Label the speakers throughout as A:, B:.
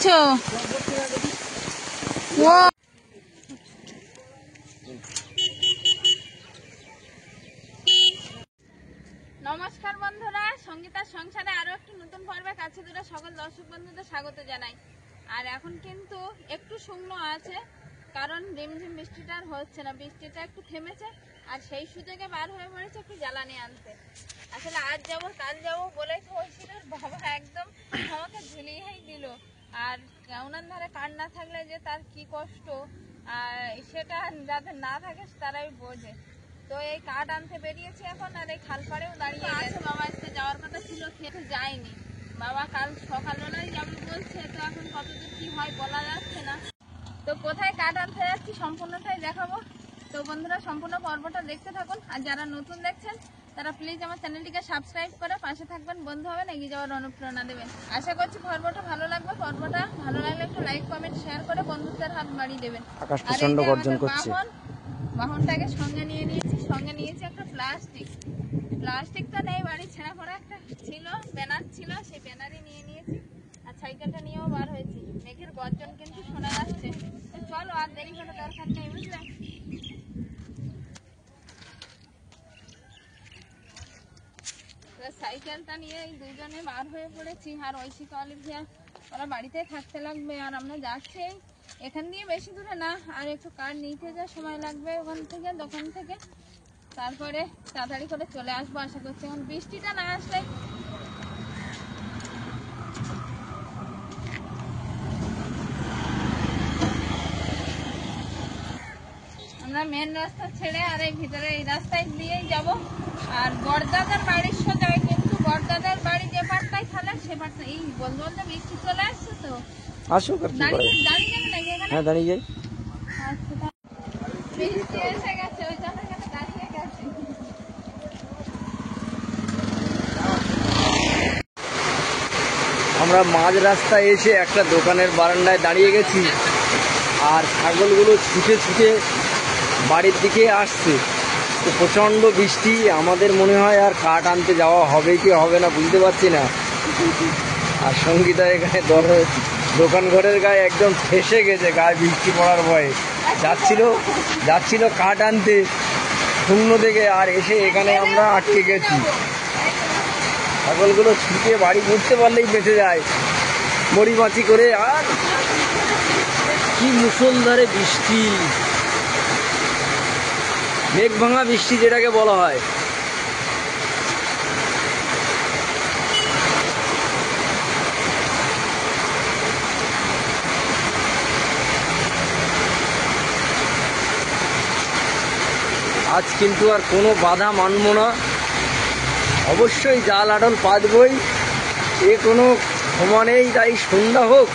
A: করছো? নমস্কার বন্ধুরা, সঙ্গীতার সংসারে আরো একটি নতুন পর্বে কাছে দূরে সকল দর্শক বন্ধুদের স্বাগত জানাই। আর এখন কিন্তু একটু শুকনো আছে, কারণ রিমঝিম বৃষ্টিটা আর হচ্ছে না, বৃষ্টিটা একটু থেমেছে। আর সেই সুযোগে বার হয়ে পড়েছে একটু জ্বালানি আনতে। আসলে আজ যাবো কাল যাবো বলেছে ওইসিটার বাবা একদম আমাকে ঝুলিয়েই দিল। আর ওনার ধারে কার না থাকলে যে তার কি কষ্ট, আর সেটা যাদের না থাকে তারাই বোঝে। তো এই কাঠ আনতে বেরিয়েছি এখন, আর এই খালপাড়েও দাঁড়িয়ে আছে। বাবা আজকে যাওয়ার কথা ছিল, খেতে যায়নি। বাবা কাল সকালবেলায় যাবে বলছে, তো এখন কতদূর কি হয় বলা যাচ্ছে না। তো কোথায় কাঠ আনতে যাচ্ছি সম্পূর্ণটাই দেখাবো। তো বন্ধুরা সম্পূর্ণ পর্বটা দেখতে থাকুন। আর যারা নতুন দেখছেন তারা প্লিজ আমার চ্যানেলটিকে সাবস্ক্রাইব করে পাশে থাকবেন, বন্ধু হবেন, এগিয়ে যাওয়ার অনুপ্রেরণা দেবেন। আশা করছি পর্বটা ভালো লাগবে। পর্বটা ভালো লাগলে একটু লাইক কমেন্ট শেয়ার করে বন্ধুদের হাত বাড়িয়ে দেবেন। আর এই যে আমাদের বাহনটাকে সঙ্গে নিয়ে নিয়েছি, সঙ্গে নিয়েছি একটা প্লাস্টিক তো নেই, বাড়ি ছেঁড়া পড়া একটা ছিল, ব্যানার ছিল, সেই ব্যানারই নিয়ে নিয়েছি। আর সাইকেলটা নিয়েও বার হয়েছি। মেঘের গর্জন কিন্তু শোনা যাচ্ছে। চলো আর দেরি করে দরকার নেই, বুঝলে। সাইকেলটা নিয়ে এই দুজনে বার হয়ে পড়েছি। আর ঐশিকা অলিভিয়া ওরা বাড়িতে থাকতে লাগবে, আর আমরা যাচ্ছি এখান দিয়ে বেশি দূরে না, আর একটু কার নিতে যা সময় লাগবে ওখান থেকে, দোকান থেকে। তারপরে তাড়াতাড়ি করে চলে আসবো আশা করছি। এখন বৃষ্টিটা না আসলে আমরা মেন রাস্তা ছেড়ে আর এই ভিতরে এই রাস্তায় দিয়েই যাব। আর বড়দাদার বাড়ির সোজাই, কিন্তু বড়দাদার বাড়ি যে পাটটাই খালে সে পাটটা এই বলতে বলতে বৃষ্টি চলে আসছে। তো আসুক, দাঁড়িয়ে যাবে নাকি এখানে? হ্যাঁ দাঁড়িয়ে যাই। আচ্ছা বৃষ্টি এসে গেছে, ওই জন্য এখানে দাঁড়িয়ে গেছে।
B: আমরা মাঝ রাস্তায় এসে একটা দোকানের বারান্দায় দাঁড়িয়ে গেছি, আর ছাগলগুলো ছুটে ছুটে বাড়ির দিকে আসছে। তো প্রচণ্ড বৃষ্টি, আমাদের মনে হয় আর কাঠ আনতে যাওয়া হবে কি হবে না বুঝতে পারছি না। আর সঙ্গীতা এখানে দোকান ঘরের গায়ে একদম ফেসে গেছে, গায়ে বৃষ্টি পড়ার ভয়ে যাচ্ছিল কাঠ আনতে শূন্য থেকে, আর এসে এখানে আমরা আটকে গেছি। ছাগলগুলো ছুটে বাড়ি ঘুরতে পারলেই বেঁচে যায় মরিমাছি করে। আর কি মুষলধারে বৃষ্টি, মেঘ ভাঙা বৃষ্টি যেটাকে বলা হয়। আজ কিন্তু আর কোনো বাধা মানব না, অবশ্যই জাল আটল পাতবই, এ কোনো ক্ষমা নেই। তাই সন্ধ্যা হোক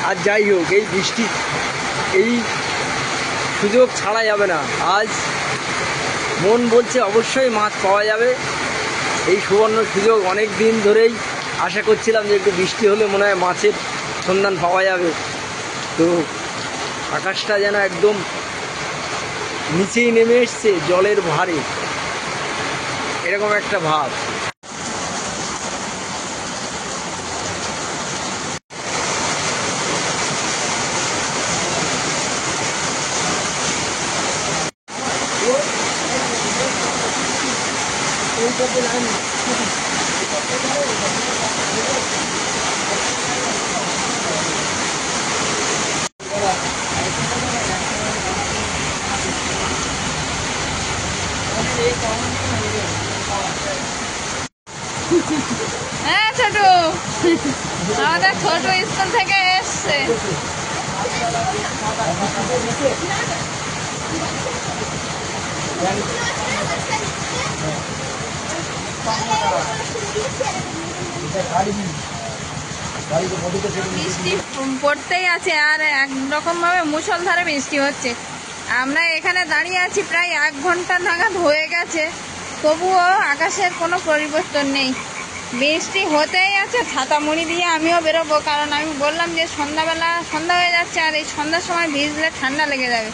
B: আর যাই হোক, এই বৃষ্টি এই সুযোগ ছাড়া যাবে না। আজ মন বলছে অবশ্যই মাছ পাওয়া যাবে, এই সুবর্ণ সুযোগ। অনেক দিন ধরেই আশা করছিলাম যে একটু বৃষ্টি হলে মনে হয় মাছের সন্ধান পাওয়া যাবে। তো আকাশটা যেন একদম নিচেই নেমে এসছে জলের ভারে, এরকম একটা ভাব।
A: হ্যাঁ ছোটু, আমাদের ছোট স্কুল থেকে এসছে। বৃষ্টি পড়তেই আছে, আর একরকম ভাবে মুষলধারে বৃষ্টি হচ্ছে। আমরা এখানে দাঁড়িয়ে আছি প্রায় 1 ঘন্টা নাগাদ হয়ে গেছে, তবুও আকাশের কোনো পরিবর্তন নেই। বৃষ্টি হতেই আছে। ছাতা মুড়ি দিয়ে আমিও বেরোবো, কারণ আমি বললাম যে সন্ধ্যা হয়ে যাচ্ছে, আর এই সন্ধ্যার সময় ভিজলে ঠান্ডা লেগে যাবে।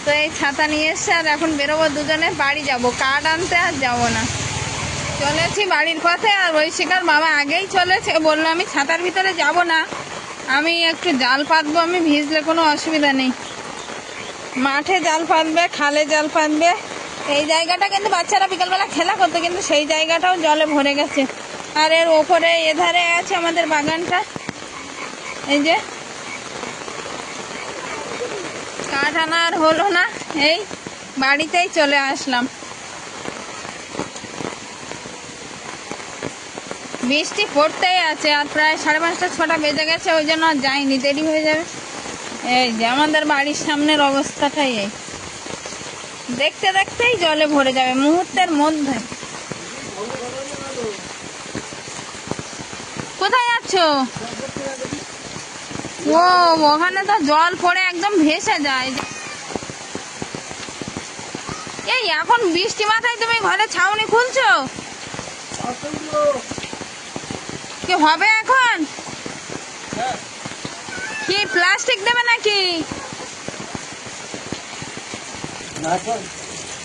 A: তো এই ছাতা নিয়ে এসছে, আর এখন বেরোবো দুজনে, বাড়ি যাব কাঠ আনতে, আর যাবো না। চলেছি বাড়ির পথে। আর ঐশিকার বাবা আগেই চলেছে, বললো আমি ছাতার ভিতরে যাব না, আমি একটু জাল পাতবো, আমি ভিজলে কোনো অসুবিধা নেই। মাঠে জাল পাতবে, খালে জাল পাতবে। এই জায়গাটা কিন্তু বাচ্চারা বিকালবেলা খেলা করতো, কিন্তু সেই জায়গাটাও জলে ভরে গেছে। আর এর ওপরে এধারে আছে আমাদের বাগানটা। এই যে কাঠ আনা আর হলো না, এই বাড়িতেই চলে আসলাম। বৃষ্টি পড়তেই আছে, আর প্রায় 5:30 6টা বেজে গেছে, ওই জন্য আর যাইনি, দেরি হয়ে যাবে। এই যে আমাদের বাড়ির সামনের অবস্থাটাই এই, দেখতে দেখতেই জলে ভরে যাবে মুহূর্তের মধ্যে। কোথায় যাচ্ছ? ও ওখানে তো জল পড়ে একদম ভেসে যায়। এই এখন বৃষ্টি মাথায় তুমি ঘরে ছাউনি খুলছো? কি হবে এখন? কি প্লাস্টিক দেবে নাকি?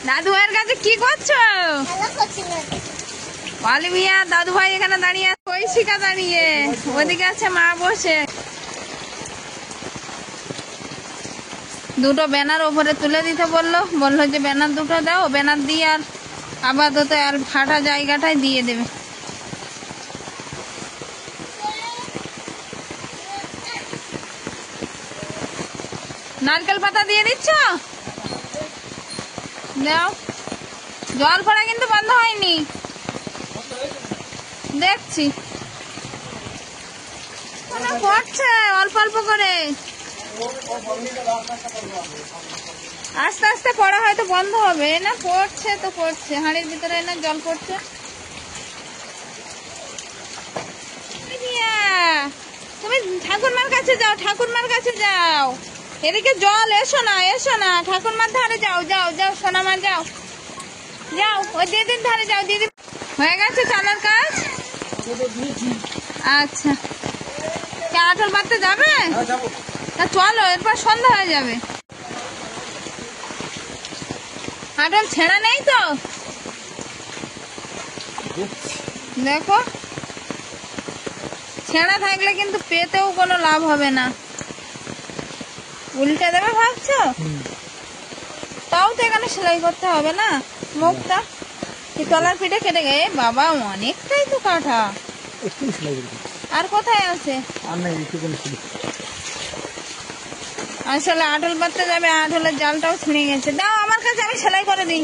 A: দাদু ভাইয়ের কাছে কি করছো? অলিভিয়া দাদু ভাই এখানে দাঁড়িয়ে আছে, ঐশিকা দাঁড়িয়ে, ওদিকে আছে মা বসে। দুটো ব্যানার ওপরে তুলে দিতে বললো যে ব্যানার দুটো দাও, ব্যানার দিয়ে আর আপাতত আর ফাটা জায়গাটায় দিয়ে দেবে। নারকেল পাতা দিয়ে দিচ্ছ? দাও, জল পড়া কিন্তু বন্ধ হয়নি, দেখছি পড়ছে অল্প অল্প করে, আস্তে আস্তে পড়া হয়তো বন্ধ হবে না। পড়ছে তো পড়ছে, হাঁড়ির ভিতরে না জল পড়ছে। তুমি ঠাকুরমার কাছে যাও, ঠাকুরমার কাছে যাও, এদিকে জল, এসো না এসো না, ঠাকুরমার ধারে যাও, যাও যাও সোনামা, যাও যাও, ওই দিদির ধারে যাও। দিদি হয়ে গেছে চালের কাজ? আচ্ছা, আঠল বাঁধতে যাবে? তা চলো, এরপর সন্ধ্যা হয়ে যাবে। আঠল ছেঁড়া নেই তো? দেখো, ছেঁড়া থাকলে কিন্তু পেতেও কোনো লাভ হবে না। উল্টে দেবে ভাবছো? তাও তো এখানে সেলাই করতে হবে না মুখটা, কি তলার পিঠে কেটে গে বাবা, অনেকটাই তো কাটা। আর কোথায় আছে? আসলে আঠল বাঁধতে যাবে, আঠলের জালটাও ছিঁড়ে গেছে। দাও আমার কাছে, আমি সেলাই করে দিই।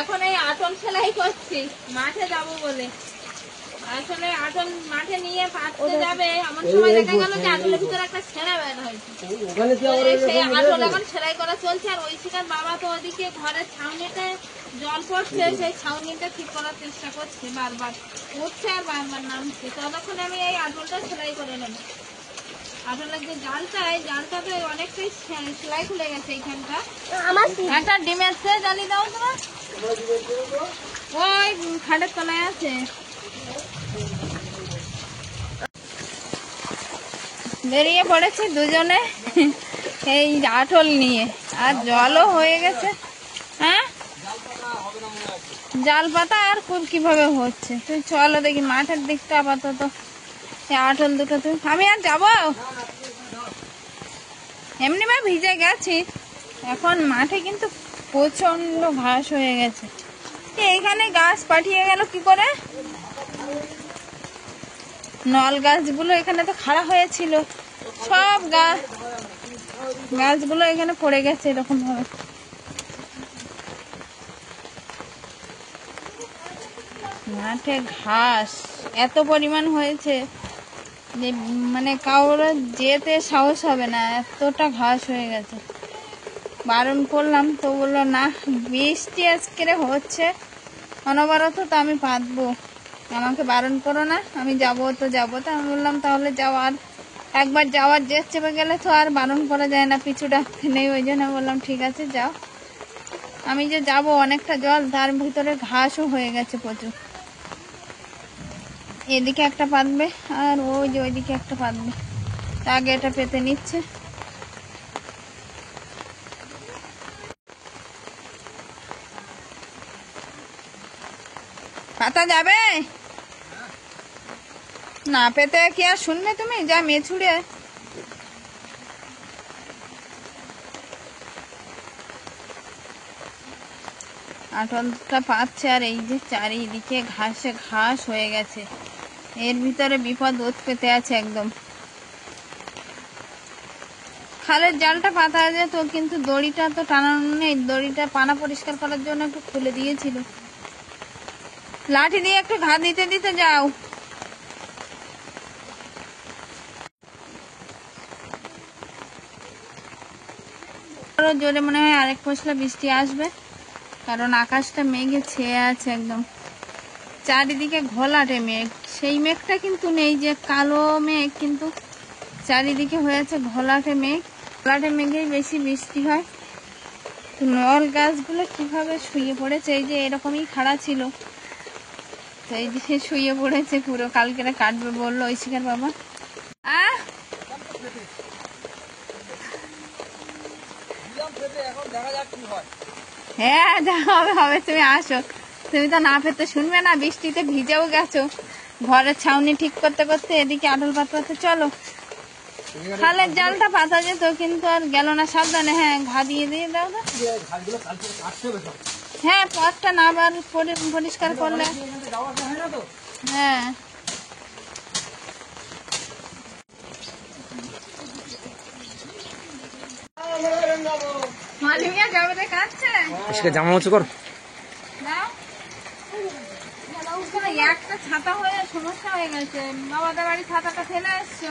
A: এখন এই আটল সেলাই করছি, মাঠে যাবো বলে। আসলে আটল মাঠে নিয়ে পাততে যাবে, এমন সময় দেখা গেল যে আটলের ভিতরে একটা ছেঁড়া বের হয়েছে। সেই আটল এখন সেলাই করা চলছে। আর ঐশিকার বাবা তো ওদিকে ঘরের ছাউনিতে জল পড়ছে, সেই ছাউনিটা ঠিক করার চেষ্টা করছে, বারবার উঠছে আর বারবার নামছে। ততক্ষণে আমি এই আটলটা সেলাই করে নেব। আটলের যে জালটা, এই জালটা তো অনেকটাই সেলাই খুলে গেছে এইখানটা। একটা ডিমের ট্রে জ্বালিয়ে দাও তোমার, ওই খাটের তলায় আছে। বেরিয়ে পড়েছি দুজনে এই আটল নিয়ে, আর জলও হয়ে গেছে। হ্যাঁ, জাল পাতা আর কিভাবে হচ্ছে। তুই চলো দেখি মাঠের দিকটা আপাতত, আটল দুটো তুই, আমি আর যাবো এমনি বা ভিজে গেছি। এখন মাঠে কিন্তু প্রচন্ড ঘাস হয়ে গেছে। এইখানে গাছ পাঠিয়ে গেল কি করে? নল গাছগুলো এখানে তো খাড়া হয়েছিল, সব গাছগুলো এখানে পড়ে গেছে এরকম ভাবে। মাঠে ঘাস এত পরিমাণ হয়েছে যে মানে কারোর যেতে সাহস হবে না, এতটা ঘাস হয়ে গেছে। বারণ করলাম তো বললো না, বৃষ্টি আজকে হচ্ছে অনবরত, তো আমি পাতবো, আমাকে বারণ করো না, আমি যাবো তো যাবো। তো আমি বললাম তাহলে যাও, আর একবার যাওয়ার জেদ চেপে গেলে তো আর বারণ করা যায় না, পিছু ডাকতে নেই। ওই জন্য বললাম ঠিক আছে যাও। আমি যে যাব, অনেকটা জল, তার ভিতরে ঘাসও হয়ে গেছে প্রচুর। এদিকে একটা পাতবে আর ওই যে ওইদিকে একটা পাতবে, আগে এটা পেতে নিচ্ছে। পাতা যাবে? না পেতে কি আর শুনবে তুমি? যা মেছুড়ে আটলটা পাচ্ছে, আর এই যে চারিদিকে ঘাসে ঘাস হয়ে গেছে, এর ভিতরে বিপদ ওত পেতে আছে একদম। খালের জালটা পাতা যেত, কিন্তু দড়িটা তো টানানো নেই, দড়িটা পানা পরিষ্কার করার জন্য একটু খুলে দিয়েছিল। লাঠি দিয়ে একটু ঘা দিতে দিতে যাও। আরো জোরে মনে হয় আরেক পশলা বৃষ্টি আসবে, কারণ আকাশটা মেঘে ছেয়ে আছে একদম, চারিদিকে ঘোলাটে মেঘ। সেই মেঘটা কিন্তু নেই যে কালো মেঘ, কিন্তু চারিদিকে হয়েছে ঘোলাটে মেঘ। ঘোলাটে মেঘেই বেশি বৃষ্টি হয়। তো নল গাছগুলো কিভাবে শুয়ে পড়েছে, এই যে এরকমই খাড়া ছিল, তো এই যে শুয়ে পড়েছে পুরো। কালকেরা কাটবে বললো ঐশিকার বাবা। হ্যাঁ যা হবে হবে, তুমি আসো। তুমি তো না পেতে শুনবে না, বৃষ্টিতে ভিজেও গেছো, ঘরের ছাউনি ঠিক করতে করতে এদিকে আটল পাততে। চলো, খালের জালটা পাতা যেত, কিন্তু আর গেল না। সাবধানে, হ্যাঁ ঘা দিয়ে দিয়ে দাও তো। হ্যাঁ পথটা না আবার পরিষ্কার করলে। হ্যাঁ মালিমিয়া যাবে রে, কাটছে
B: জামা উঁচু কর।
A: একটা ছাতা হয়ে সমস্যা হয়ে গেছে, বাবাদের বাড়ি ছাতাটা ফেলে এসছো,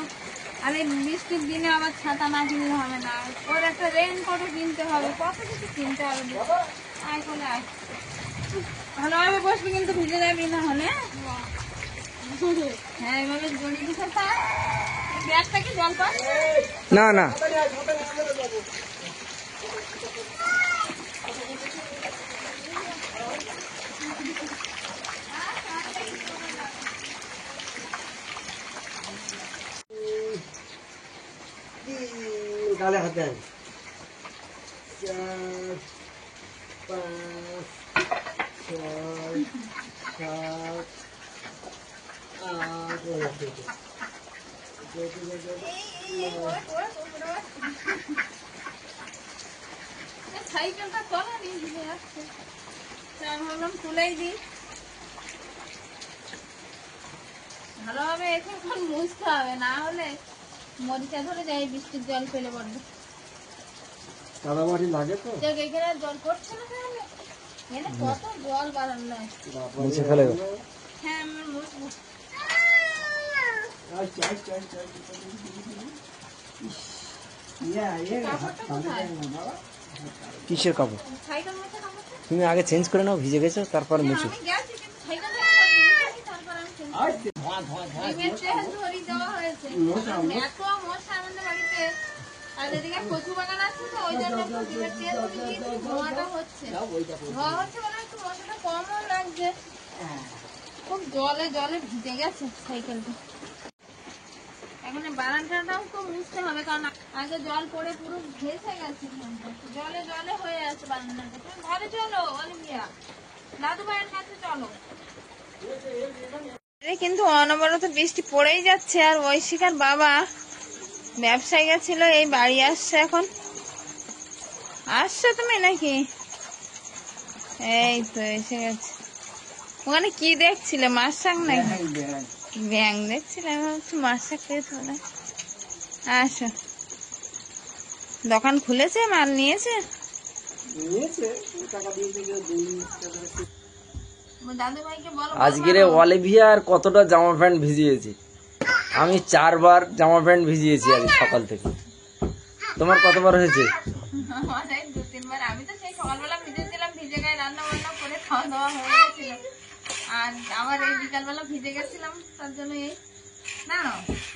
A: আর এই বৃষ্টির দিনে আবার ছাতা না কিনলে হবে না, ওর একটা রেইনকোটও কিনতে হবে, কত কিছু কিনতে হবে। আয় করে আয়, ভালোভাবে বসবি কিন্তু ভিজে যাবি না হলে। হ্যাঁ এভাবে জড়িয়ে দিতে থাক। ব্যাগটা কি জল পাস?
B: না না, গালে হাত দেন। 4 5 6 7
A: সাইকেলটা চলা নিয়ে ভিজে যাচ্ছে, আমি ভাবলাম তুলেই দিই। ভালোভাবে এখন মুছতে হবে, না হলে মরিচা ধরে যায় বৃষ্টির জল ফেলে পড়বে।
B: কাদামাটি লাগে তো,
A: এখানে জল পড়ছে না, তাহলে এখানে কত জল বাড়ানো।
B: মুছে ফেলে।
A: হ্যাঁ আমি মুছবো।
B: কিসের কাপড়?
A: সাইকেল মধ্যে কাপড়
B: তুমি আগে চেঞ্জ করে নাও, ভিজে গেছো, তারপর মুছো।
A: আমি গেছি, কিন্তু সাইকেল তারপর আমি ধরি দেওয়া হয়েছে। এত মশা আমাদের বাড়িতে, আর এদিকে কচু বাগান আছে তো, ওই জন্য একটু ডিমের তেল ধরে দিয়েছি, ধোঁয়াটা হচ্ছে। ধোঁয়া হচ্ছে বলে একটু মশাটা কমও লাগছে। খুব জলে জলে ভিজে গেছে সাইকেলটা। এখন বারান্দাটাও তো মুছতে হবে, কারণ আগে জল পড়ে পুরো ভেসে গেছে, জলে জলে হয়ে আছে বারান্দাটা। তুমি ঘরে চলো অলিভিয়া, দাদু ভাইয়ের কাছে চলো। কিন্তু অনবরত বৃষ্টি পড়েই যাচ্ছে, আর ঐশিকার বাবা ব্যবসায় গেছিল, এই বাড়ি আসছে এখন। আসছো তুমি নাকি? এই তো এসে গেছে। ওখানে কি দেখছিলে, মাছ শাক নাকি? ব্যাং দেখছিলে, আমি ভাবছি মাছ শাক পেয়েছো না। আসো, দোকান খুলেছে, মাল নিয়েছে।
B: আজকের অলিভিয়া আর কতটা জামা প্যান্ট ভিজিয়েছি, আমি 4 বার জামা প্যান্ট ভিজিয়েছি আজ সকাল থেকে। তোমার কতবার হয়েছে?
A: আমার 2-3 বার। আমি তো সেই সকালবেলা ভিজেছিলাম, ভিজে গায়ে রান্না বান্না করে খাওয়া দাওয়া হয়ে গেছিল, আর আবার এই বিকালবেলা ভিজে গেছিলাম, তার জন্য এই না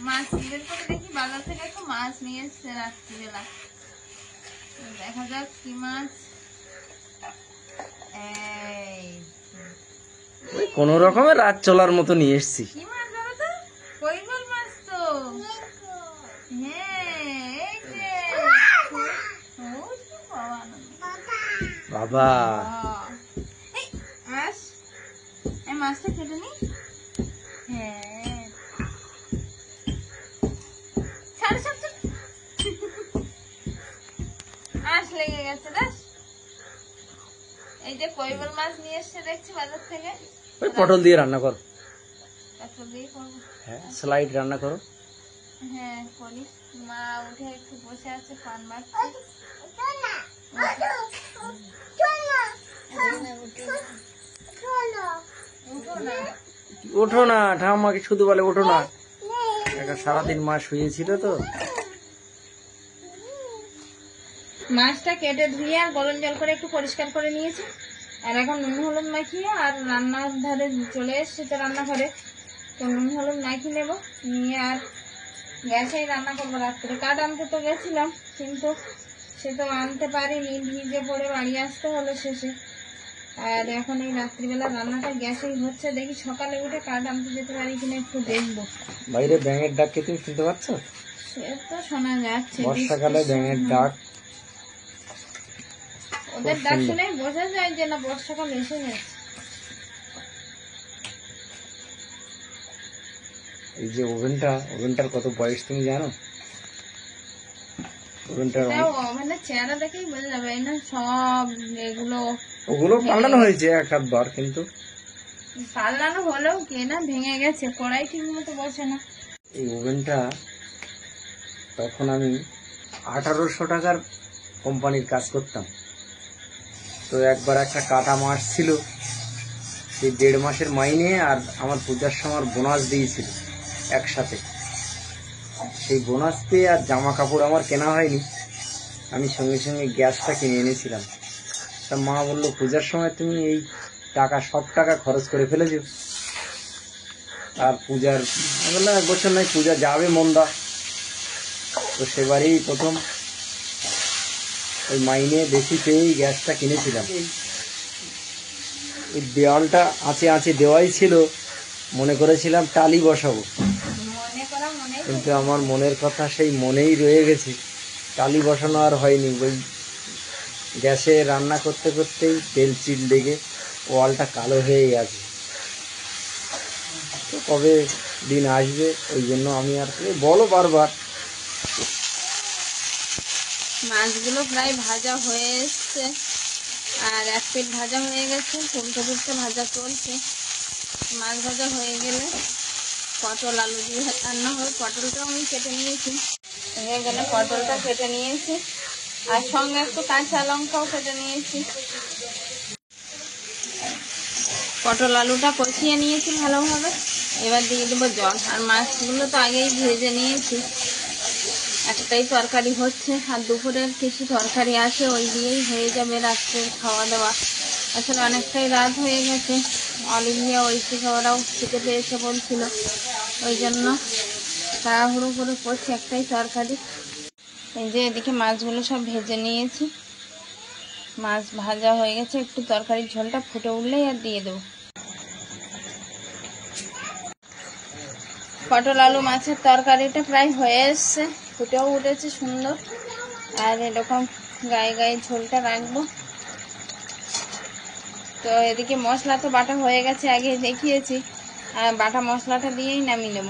A: মাছ বের করে দেখি বাজার থেকে একটু মাছ নিয়ে এসছে রাত্রিবেলা। দেখা যাক কি মাছ।
B: ওই কোন রকমের রাত চলার মতো নিয়ে এসছি।
A: কি মাছ বলো তো? কৈগল মাছ তো। হ্যাঁ এই যে
B: বাবা,
A: মাছটা কেটে নি। হ্যাঁ লেগে গেছে দেখ। এই যে কৈবল মাছ নিয়ে এসছে দেখছি বাজার থেকে।
B: ওই পটল দিয়ে রান্না করো।
A: পটল দিয়ে করবো?
B: হ্যাঁ, স্লাইড রান্না করো।
A: হ্যাঁ করি। মা উঠে একটু বসে আছে পান বাড়ছে।
B: ওঠো না, ঠাম্মাকে শুধু বলে ওঠো না। একটা সারাদিন মা শুয়েছিল তো।
A: মাছটা কেটে ধুয়ে আর গরম জল করে একটু পরিষ্কার করে নিয়েছি। আর এখন নুন হলুদ মাখিয়ে আর রান্নার ধারে চলে এসছে তো রান্নাঘরে। তো নুন হলুদ মাখিয়ে নেবো, নিয়ে আর গ্যাসেই রান্না করবো রাত্রে। কাঠ আনতে তো গেছিলাম, কিন্তু সে তো আনতে পারিনি, ভিজে পড়ে বাড়ি আসতে হলো শেষে। আর এখন এই রাত্রিবেলা রান্নাটা গ্যাসেই হচ্ছে। দেখি সকালে উঠে কাঠ আনতে যেতে পারি কিনা একটু দেখবো।
B: বাইরে ব্যাঙের ডাক কি তুমি শুনতে পাচ্ছ?
A: সে তো শোনা যাচ্ছে,
B: বর্ষাকালে ব্যাঙের ডাক।
A: ওদের ডাক শুনে বোঝা যায় যে না বর্ষাকাল এসে গেছে।
B: এই যে ওভেনটার কত বয়স তুমি জানো? ওভেনটার
A: ওভেনের চেহারা দেখেই বোঝা যাবে। এই না সব
B: ওগুলো পাল্টানো হয়েছে এক আধবার, কিন্তু
A: পাল্টানো হলেও কে না ভেঙে গেছে, কড়াই ঠিক মতো বসে না।
B: এই ওভেনটা তখন আমি 1800 টাকার কোম্পানির কাজ করতাম। তো একবার একটা কাটা মাস ছিল, সেই 1.5 মাসের মাইনে আর আমার পূজার সময় বোনাস দিয়েছিল একসাথে। সেই বোনাস পেয়ে আর জামা কাপড় আমার কেনা হয়নি, আমি সঙ্গে সঙ্গে গ্যাসটা কিনে এনেছিলাম। তা মা বললো পূজার সময় তুমি এই টাকা সব টাকা খরচ করে ফেলেছো, আর পূজার বললাম 1 বছর নয়, পূজা যাবে মন্দা। তো সেবারেই প্রথম ওই মাইনে বেশি পেয়েই গ্যাসটা কিনেছিলাম। ওই দেওয়ালটা আঁচে দেওয়াই ছিল, মনে করেছিলাম টালি বসাবো, কিন্তু আমার মনের কথা সেই মনেই রয়ে গেছে। টালি বসানো আর হয়নি। ওই গ্যাসে রান্না করতে করতেই তেল চিল লেগে ওয়ালটা কালো হয়ে গেছে। তো কবে দিন আসবে, ওই জন্য আমি আর বলো বারবার।
A: মাছগুলো প্রায় ভাজা হয়ে এসছে, আর এক পিঠ ভাজা হয়ে গেছে, উল্টো পিঠটা ভাজা চলছে। মাছ ভাজা হয়ে গেলে পটল আলু দিয়ে রান্না হবে। পটলটাও আমি কেটে নিয়েছি, হয়ে গেলে পটলটা কেটে নিয়েছি, আর সঙ্গে একটু কাঁচা লঙ্কাও কেটে নিয়েছি। পটল আলুটা কষিয়ে নিয়েছি ভালোভাবে, এবার দিয়ে দেবো জল। আর মাছগুলো তো আগেই ভেজে নিয়েছি। একটাই তরকারি হচ্ছে, আর দুপুরের কিছু তরকারি আছে, ওই দিয়েই হয়ে যাবে রাত্রের খাওয়া দাওয়া। আসলে অনেকটাই রাত হয়ে গেছে, অলিভিয়া ঐশী ওরাও খেতে পেয়েছে বলছিল, ওই জন্য তাড়াহুড়ো করে করছি একটাই তরকারি। এই যে এদিকে মাছগুলো সব ভেজে নিয়েছি, মাছ ভাজা হয়ে গেছে, একটু তরকারির ঝোলটা ফুটে উঠলেই আর দিয়ে দেবো। পটল আলু মাছের তরকারিটা প্রায় হয়ে এসছে, ফুটেও উঠেছে সুন্দর। আর এরকম গায়ে গায়ে ঝোলটা রাখবো। তো এদিকে মশলা তো বাটা হয়ে গেছে, আগে দেখিয়েছি, আর বাটা মশলাটা দিয়েই নামিয়ে নেব।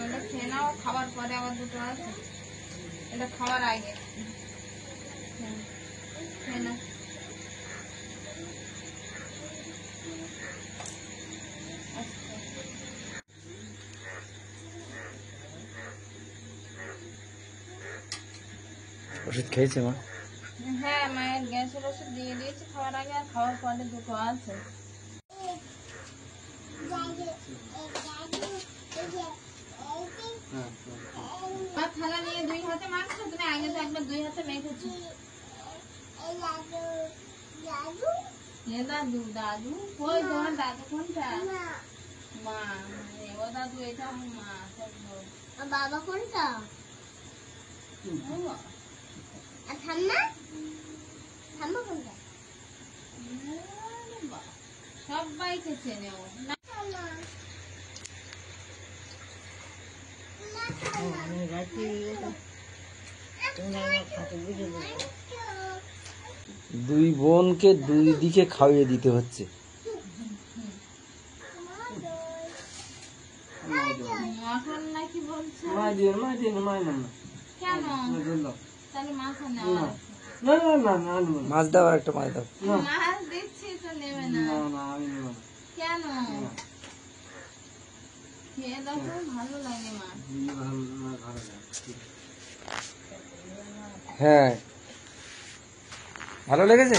A: এটা খেয়ে নাও, খাবার পরে আবার দুটো আছে, এটা খাওয়ার আগে খেয়ে নাও।
B: ওষুধ খেয়েছে মা?
A: হ্যাঁ, মায়ের গ্যাসের ওষুধ দিয়ে দিয়েছি খাওয়ার আগে, আর খাওয়ার পরে দুটো আছে। থালা নিয়ে 2 হাতে মাখছো, তুমি আগে তো একবার 2 হাতে মেখেছো। দাদু দাদু কই তোমার? দাদু কোনটা? মা। ও দাদু এটা মা। বাবা কোনটা? ঠাম্মা ঠাম্মা কোনটা? সবাইকে চেনে ও।
B: দুই বোনকে দুই দিকে খাইয়ে দিতে হচ্ছে।
A: কি বলছে?
B: মাছ দিয়ে মাছ না
A: কেন?
B: না
A: তাহলে মাছ আর নেওয়া
B: না না না আনবো না। মাছ দাও আর একটা মাছ দাও। না
A: মাছ দিচ্ছি তো নেবে না
B: না না আমি নেবো না।
A: কেন?
B: না।
A: খেয়ে দেখো ভালো লাগে মাছ।
B: ভালো লাগে। হ্যাঁ ভালো লেগেছে।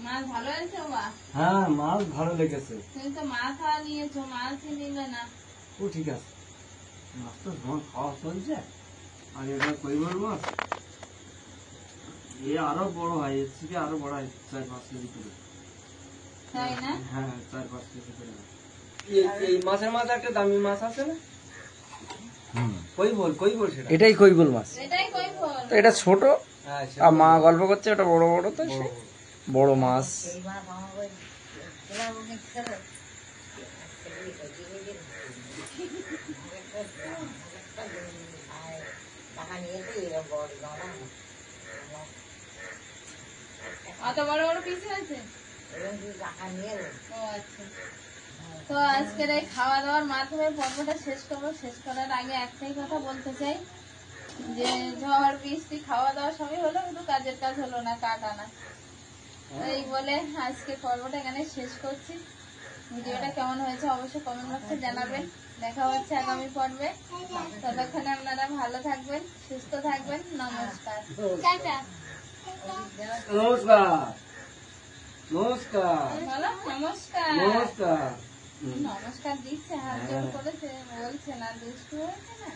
A: মাছ ভালো হয়েছে বাবা?
B: হ্যাঁ মাছ ভালো লেগেছে।
A: তুমি তো মাথা নিয়েছো, মাছই নিলে না।
B: ও ঠিক আছে, মাছ তো যখন খাওয়া চলছে। আর এটা কই বড় মাছ, এ আরো বড় হয়, এর থেকে আরো বড় হয় 4-5 কেজি করে।
A: তাই না?
B: হ্যাঁ 4-5 কেজি করে। এই মাছের মাঝে একটা দামি মাছ আছে না, কই বল সেটা, এটাই কইবল মাছ।
A: এটাই কই ফল।
B: তো এটা ছোট, আর মা গল্প করছে ওটা বড় বড়, তো সে বড় মাছ।
A: অত বড় বড় পিস হয়েছে? ও আচ্ছা। তো আজকের এই খাওয়া দাওয়ার মাধ্যমে পর্বটা শেষ করবো। শেষ করার আগে একটাই কথা বলতে চাই, যে ঝড় বৃষ্টি খাওয়া দাওয়া সবই হলো, কিন্তু কাজের কাজ হলো না, কাটা না। এই বলে আজকে পর্বটা এখানে শেষ করছি। ভিডিওটা কেমন হয়েছে অবশ্যই কমেন্ট বক্সে জানাবেন। দেখা হচ্ছে আগামী পর্বে। ততক্ষণে আপনারা ভালো থাকবেন, সুস্থ থাকবেন। নমস্কার। টাটা।
B: নমস্কার নমস্কার
A: বলো নমস্কার।
B: নমস্কার।
A: নমস্কার দিচ্ছে, হাত জোর করেছে, বলছে না, দুষ্টু হয়েছে না।